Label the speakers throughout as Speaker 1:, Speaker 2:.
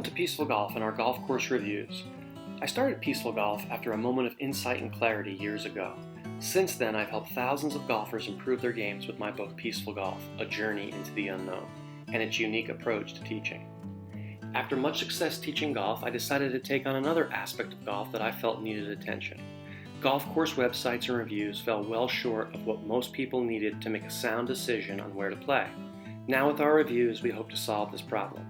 Speaker 1: Welcome to Peaceful Golf and our golf course reviews. I started Peaceful Golf after a moment of insight and clarity years ago. Since then, I've helped thousands of golfers improve their games with my book Peaceful Golf, A Journey into the Unknown, and its unique approach to teaching. After much success teaching golf, I decided to take on another aspect of golf that I felt needed attention. Golf course websites and reviews fell well short of what most people needed to make a sound decision on where to play. Now with our reviews, we hope to solve this problem.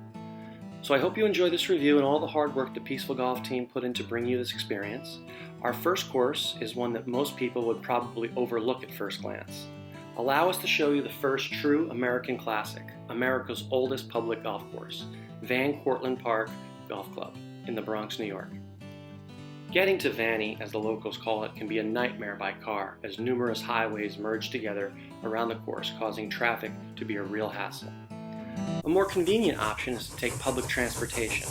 Speaker 1: So I hope you enjoy this review and all the hard work the Peaceful Golf team put in to bring you this experience. Our first course is one that most people would probably overlook at first glance. Allow us to show you the first true American classic, America's oldest public golf course, Cortlandt Park Golf Club in the Bronx, New York. Getting to Vanny, as the locals call it, can be a nightmare by car, as numerous highways merge together around the course, causing traffic to be a real hassle. A more convenient option is to take public transportation.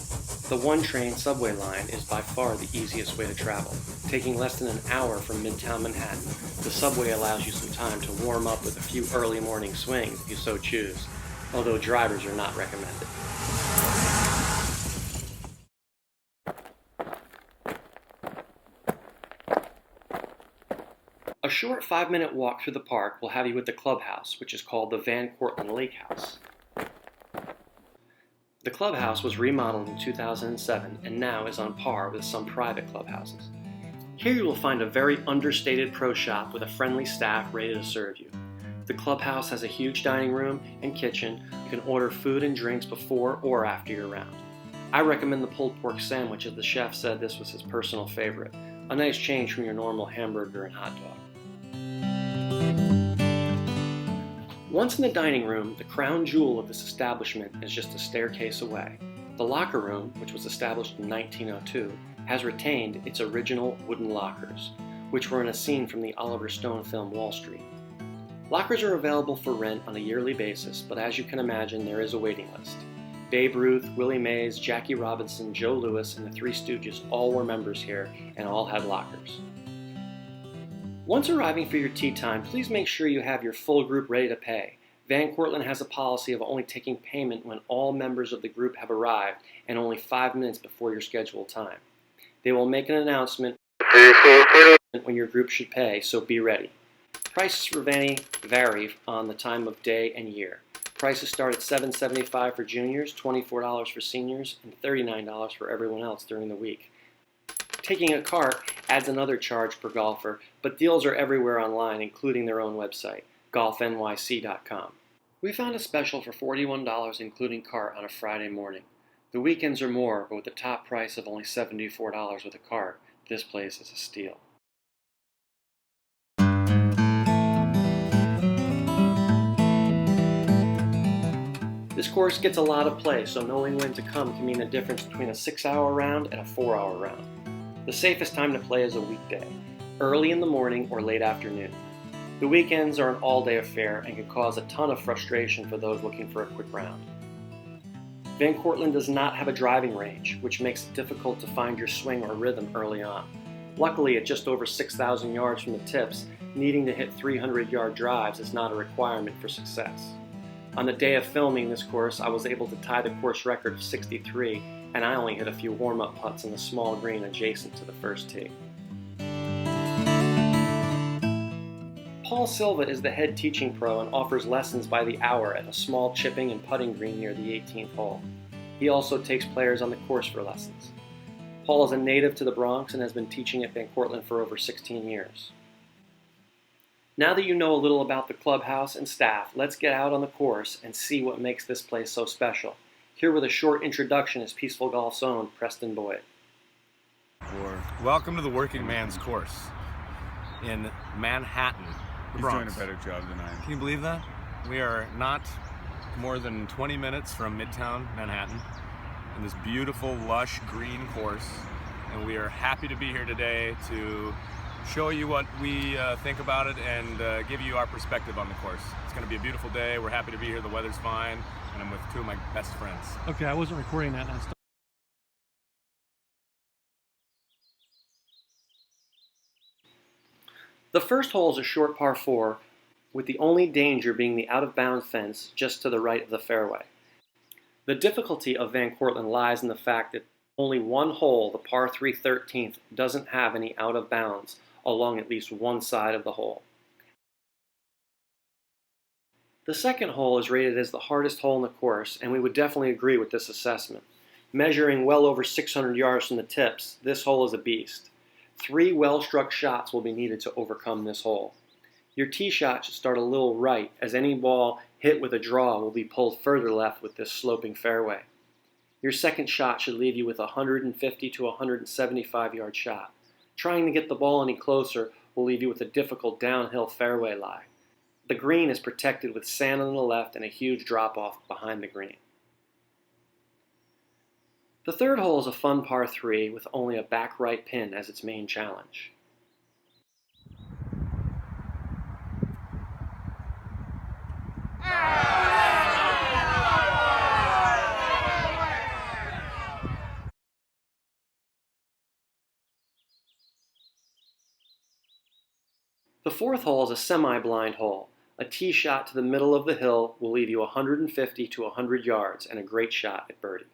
Speaker 1: The one-train subway line is by far the easiest way to travel. Taking less than an hour from Midtown Manhattan, the subway allows you some time to warm up with a few early morning swings if you so choose, although drivers are not recommended. A short 5-minute walk through the park will have you at the clubhouse, which is called the Van Cortlandt Lake House. The clubhouse was remodeled in 2007 and now is on par with some private clubhouses. Here you will find a very understated pro shop with a friendly staff ready to serve you. The clubhouse has a huge dining room and kitchen. You can order food and drinks before or after your round. I recommend the pulled pork sandwich, as the chef said this was his personal favorite. A nice change from your normal hamburger and hot dog. Once in the dining room, the crown jewel of this establishment is just a staircase away. The locker room, which was established in 1902, has retained its original wooden lockers, which were in a scene from the Oliver Stone film Wall Street. Lockers are available for rent on a yearly basis, but as you can imagine, there is a waiting list. Babe Ruth, Willie Mays, Jackie Robinson, Joe Louis, and the Three Stooges all were members here and all had lockers. Once arriving for your tee time, please make sure you have your full group ready to pay. Van Cortlandt has a policy of only taking payment when all members of the group have arrived and only 5 minutes before your scheduled time. They will make an announcement when your group should pay, so be ready. Prices for Vanny vary on the time of day and year. Prices start at $7.75 for juniors, $24 for seniors, and $39 for everyone else during the week. Taking a cart adds another charge per golfer, but deals are everywhere online, including their own website, golfnyc.com. We found a special for $41 including cart on a Friday morning. The weekends are more, but with the top price of only $74 with a cart, this place is a steal. This course gets a lot of play, so knowing when to come can mean the difference between a 6-hour round and a 4-hour round. The safest time to play is a weekday, early in the morning or late afternoon. The weekends are an all-day affair and can cause a ton of frustration for those looking for a quick round. Van Cortlandt does not have a driving range, which makes it difficult to find your swing or rhythm early on. Luckily, at just over 6,000 yards from the tips, needing to hit 300-yard drives is not a requirement for success. On the day of filming this course, I was able to tie the course record of 63, and I only hit a few warm-up putts on the small green adjacent to the first tee. Paul Silva is the head teaching pro and offers lessons by the hour at a small chipping and putting green near the 18th hole. He also takes players on the course for lessons. Paul is a native to the Bronx and has been teaching at Van Cortlandt for over 16 years. Now that you know a little about the clubhouse and staff, let's get out on the course and see what makes this place so special. Here with a short introduction is Peaceful Golf's own Preston Boyd.
Speaker 2: Welcome to the working man's course in Manhattan, the Bronx.
Speaker 3: He's doing a better job than I am.
Speaker 2: Can you believe that? We are not more than 20 minutes from Midtown Manhattan in this beautiful, lush, green course. And we are happy to be here today to show you what we think about it and give you our perspective on the course. It's going to be a beautiful day. We're happy to be here. The weather's fine. And I'm with two of my best friends.
Speaker 4: Okay, I wasn't recording that.
Speaker 1: The first hole is a short par 4, with the only danger being the out-of-bounds fence just to the right of the fairway. The difficulty of Van Cortlandt lies in the fact that only one hole, the par 3 13th, doesn't have any out of bounds along at least one side of the hole. The second hole is rated as the hardest hole in the course, and we would definitely agree with this assessment. Measuring well over 600 yards from the tips, this hole is a beast. 3 well-struck shots will be needed to overcome this hole. Your tee shot should start a little right, as any ball hit with a draw will be pulled further left with this sloping fairway. Your second shot should leave you with a 150 to 175 yard shot. Trying to get the ball any closer will leave you with a difficult downhill fairway lie. The green is protected with sand on the left and a huge drop-off behind the green. The third hole is a fun par 3 with only a back right pin as its main challenge. The fourth hole is a semi-blind hole. A tee shot to the middle of the hill will leave you 150 to 100 yards and a great shot at birdie.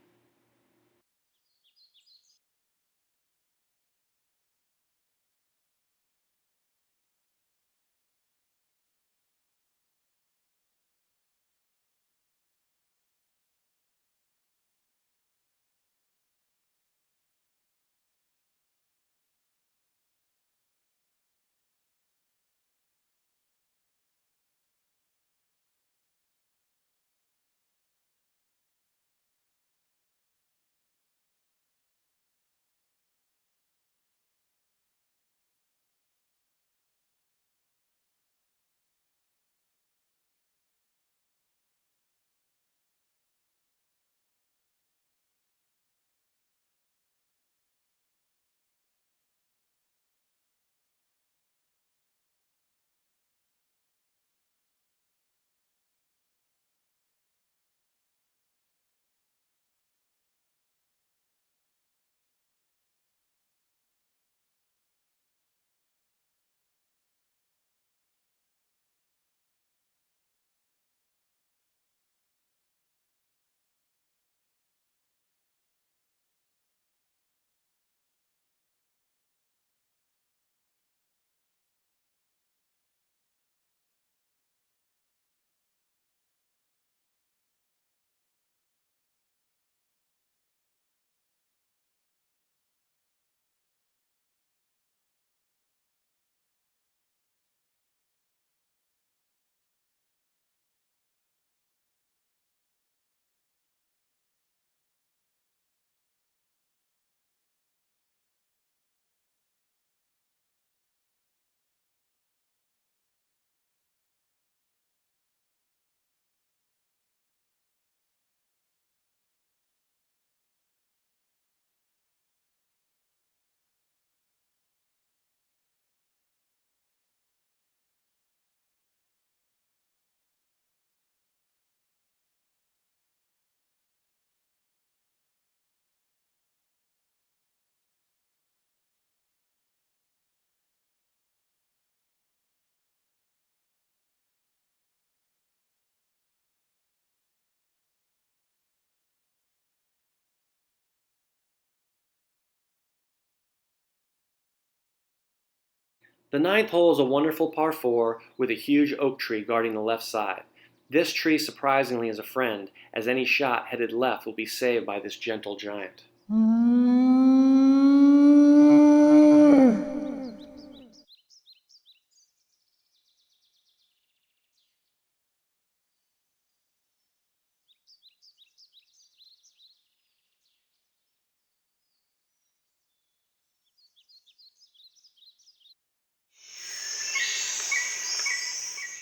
Speaker 1: The ninth hole is a wonderful par 4 with a huge oak tree guarding the left side. This tree surprisingly is a friend, as any shot headed left will be saved by this gentle giant.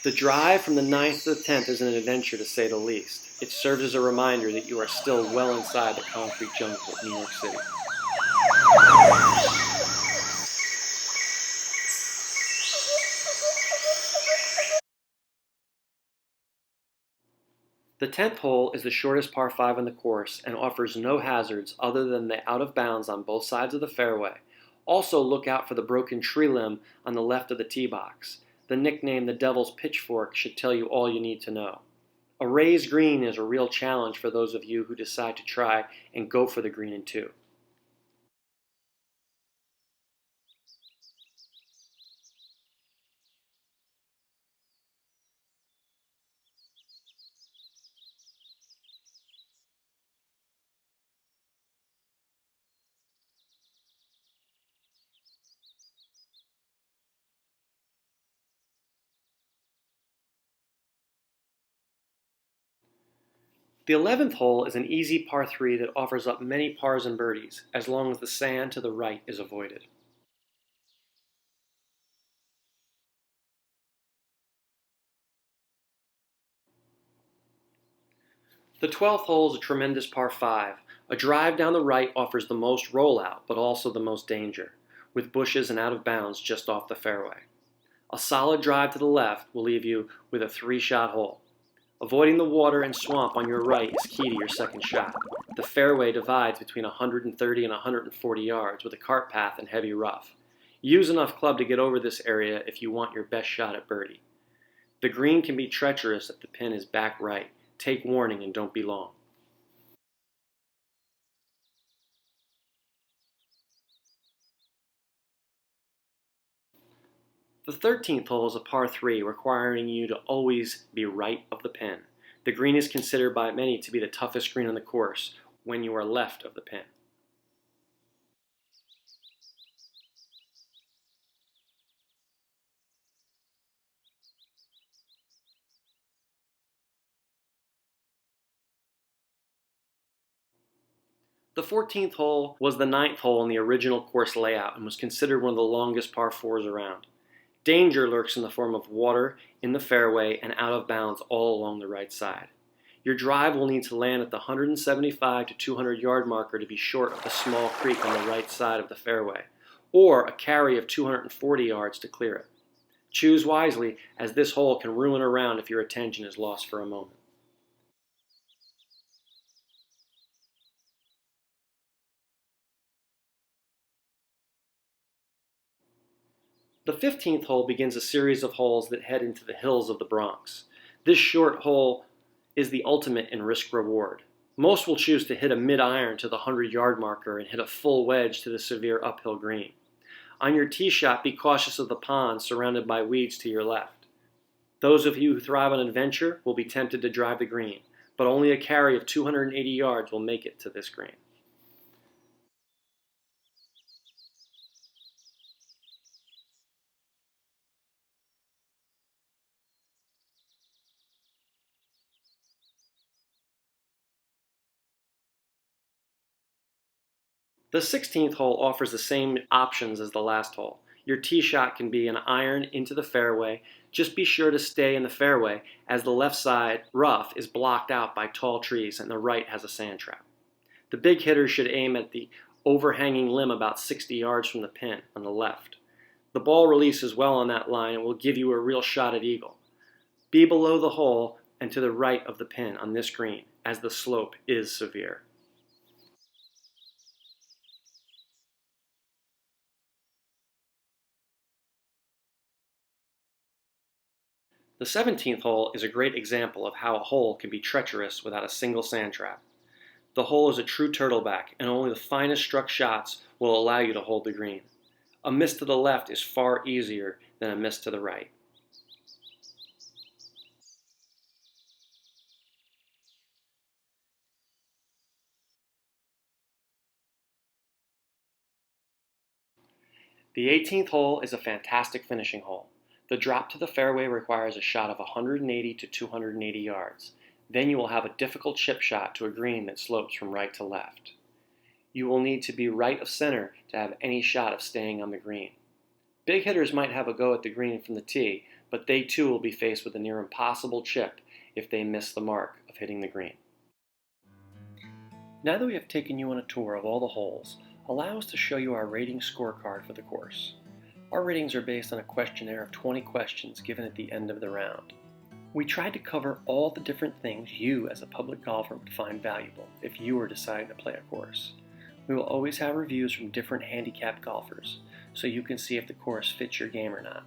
Speaker 1: The drive from the 9th to the 10th is an adventure to say the least. It serves as a reminder that you are still well inside the concrete jungle of New York City. The 10th hole is the shortest par 5 on the course and offers no hazards other than the out of bounds on both sides of the fairway. Also look out for the broken tree limb on the left of the tee box. The nickname the Devil's Pitchfork should tell you all you need to know. A raised green is a real challenge for those of you who decide to try and go for the green in two. The 11th hole is an easy par 3 that offers up many pars and birdies, as long as the sand to the right is avoided. The 12th hole is a tremendous par 5. A drive down the right offers the most rollout, but also the most danger, with bushes and out of bounds just off the fairway. A solid drive to the left will leave you with a 3-shot hole. Avoiding the water and swamp on your right is key to your second shot. The fairway divides between 130 and 140 yards with a cart path and heavy rough. Use enough club to get over this area if you want your best shot at birdie. The green can be treacherous if the pin is back right. Take warning and don't be long. The 13th hole is a par 3 requiring you to always be right of the pin. The green is considered by many to be the toughest green on the course when you are left of the pin. The 14th hole was the 9th hole in the original course layout and was considered one of the longest par 4s around. Danger lurks in the form of water in the fairway and out of bounds all along the right side. Your drive will need to land at the 175 to 200 yard marker to be short of the small creek on the right side of the fairway, or a carry of 240 yards to clear it. Choose wisely, as this hole can ruin a round if your attention is lost for a moment. The 15th hole begins a series of holes that head into the hills of the Bronx. This short hole is the ultimate in risk-reward. Most will choose to hit a mid-iron to the 100-yard marker and hit a full wedge to the severe uphill green. On your tee shot, be cautious of the pond surrounded by weeds to your left. Those of you who thrive on adventure will be tempted to drive the green, but only a carry of 280 yards will make it to this green. The 16th hole offers the same options as the last hole. Your tee shot can be an iron into the fairway. Just be sure to stay in the fairway, as the left side rough is blocked out by tall trees and the right has a sand trap. The big hitter should aim at the overhanging limb about 60 yards from the pin on the left. The ball releases well on that line and will give you a real shot at eagle. Be below the hole and to the right of the pin on this green, as the slope is severe. The 17th hole is a great example of how a hole can be treacherous without a single sand trap. The hole is a true turtleback, and only the finest struck shots will allow you to hold the green. A miss to the left is far easier than a miss to the right. The 18th hole is a fantastic finishing hole. The drop to the fairway requires a shot of 180 to 280 yards. Then you will have a difficult chip shot to a green that slopes from right to left. You will need to be right of center to have any shot of staying on the green. Big hitters might have a go at the green from the tee, but they too will be faced with a near impossible chip if they miss the mark of hitting the green. Now that we have taken you on a tour of all the holes, allow us to show you our rating scorecard for the course. Our ratings are based on a questionnaire of 20 questions given at the end of the round. We tried to cover all the different things you as a public golfer would find valuable if you were deciding to play a course. We will always have reviews from different handicapped golfers, so you can see if the course fits your game or not.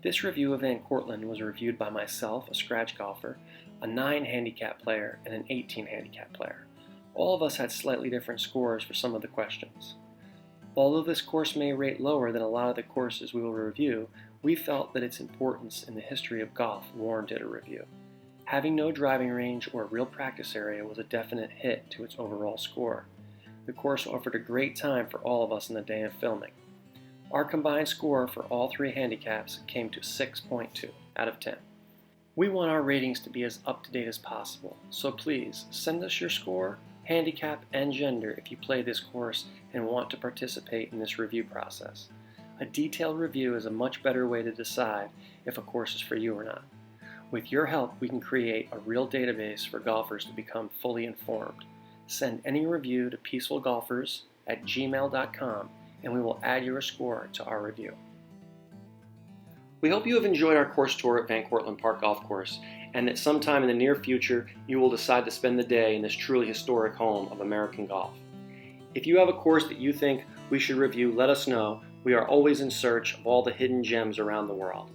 Speaker 1: This review of Van Cortlandt was reviewed by myself, a scratch golfer, a 9 handicap player, and an 18 handicap player. All of us had slightly different scores for some of the questions. Although this course may rate lower than a lot of the courses we will review, we felt that its importance in the history of golf warranted a review. Having no driving range or real practice area was a definite hit to its overall score. The course offered a great time for all of us in the day of filming. Our combined score for all 3 handicaps came to 6.2 out of 10. We want our ratings to be as up-to-date as possible, so please send us your score, handicap, and gender if you play this course and want to participate in this review process. A detailed review is a much better way to decide if a course is for you or not. With your help, we can create a real database for golfers to become fully informed. Send any review to peacefulgolfers@gmail.com and we will add your score to our review. We hope you have enjoyed our course tour at Van Cortlandt Park Golf Course, and that sometime in the near future you will decide to spend the day in this truly historic home of American golf. If you have a course that you think we should review, let us know. We are always in search of all the hidden gems around the world.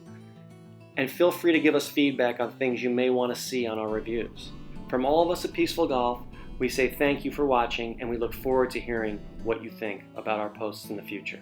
Speaker 1: And feel free to give us feedback on things you may want to see on our reviews. From all of us at Peaceful Golf, we say thank you for watching, and we look forward to hearing what you think about our posts in the future.